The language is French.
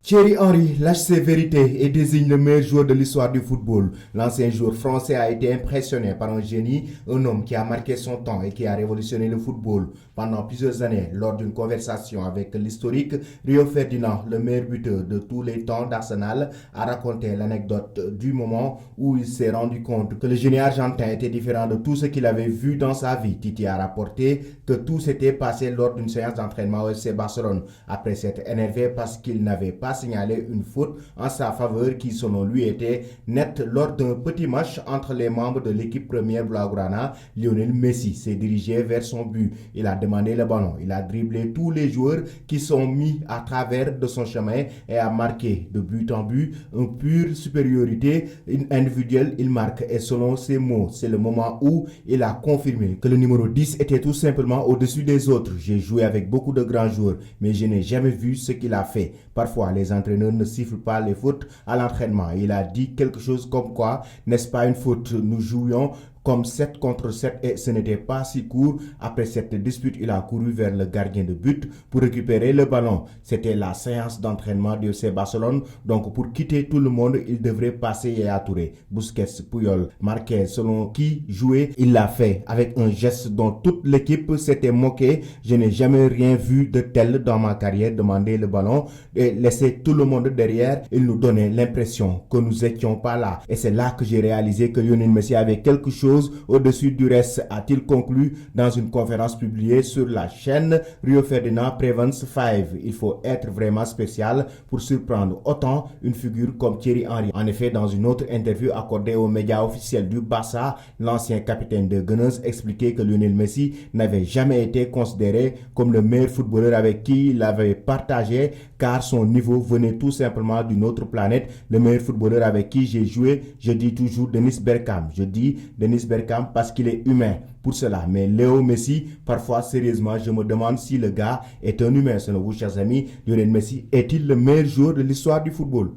Thierry Henry lâche ses vérités et désigne le meilleur joueur de l'histoire du football. L'ancien joueur français a été impressionné par un génie, un homme qui a marqué son temps et qui a révolutionné le football. Pendant plusieurs années, lors d'une conversation avec l'historique Rio Ferdinand, le meilleur buteur de tous les temps d'Arsenal, a raconté l'anecdote du moment où il s'est rendu compte que le génie argentin était différent de tout ce qu'il avait vu dans sa vie. Titi a rapporté que tout s'était passé lors d'une séance d'entraînement au FC Barcelone, après s'être énervé parce qu'il n'avait pas signalé une faute en sa faveur qui selon lui était nette lors d'un petit match entre les membres de l'équipe première Blaugrana. Lionel Messi s'est dirigé vers son but, il a demandé le ballon, il a dribblé tous les joueurs qui sont mis à travers de son chemin et a marqué de but en but une pure supériorité individuelle. Il marque et selon ses mots, c'est le moment où il a confirmé que le numéro 10 était tout simplement au-dessus des autres. J'ai joué avec beaucoup de grands joueurs, mais je n'ai jamais vu ce qu'il a fait. Parfois, les entraîneurs ne sifflent pas les fautes à l'entraînement. Il a dit quelque chose comme quoi, n'est-ce pas une faute? Nous jouions comme 7 contre 7 et ce n'était pas si court. Après cette dispute, il a couru vers le gardien de but pour récupérer le ballon. C'était la séance d'entraînement du FC Barcelone. Donc pour quitter tout le monde, il devrait passer Yaya Touré, Busquets, Puyol, Marquez, selon qui jouer. Il l'a fait avec un geste dont toute l'équipe s'était moquée. Je n'ai jamais rien vu de tel dans ma carrière. Demander le ballon et laisser tout le monde derrière. Il nous donnait l'impression que nous étions pas là. Et c'est là que j'ai réalisé que Lionel Messi avait quelque chose au-dessus du reste, a-t-il conclu dans une conférence publiée sur la chaîne Rio Ferdinand Prevents 5. Il faut être vraiment spécial pour surprendre autant une figure comme Thierry Henry. En effet, dans une autre interview accordée aux médias officiels du Barça, l'ancien capitaine de Gunners expliquait que Lionel Messi n'avait jamais été considéré comme le meilleur footballeur avec qui il avait partagé, car son niveau venait tout simplement d'une autre planète. Le meilleur footballeur avec qui j'ai joué, je dis toujours Dennis Bergkamp. Je dis Dennis Bergkamp parce qu'il est humain pour cela. Mais Léo Messi, parfois sérieusement, je me demande si le gars est un humain. Selon vous, chers amis, Lionel Messi est-il le meilleur joueur de l'histoire du football?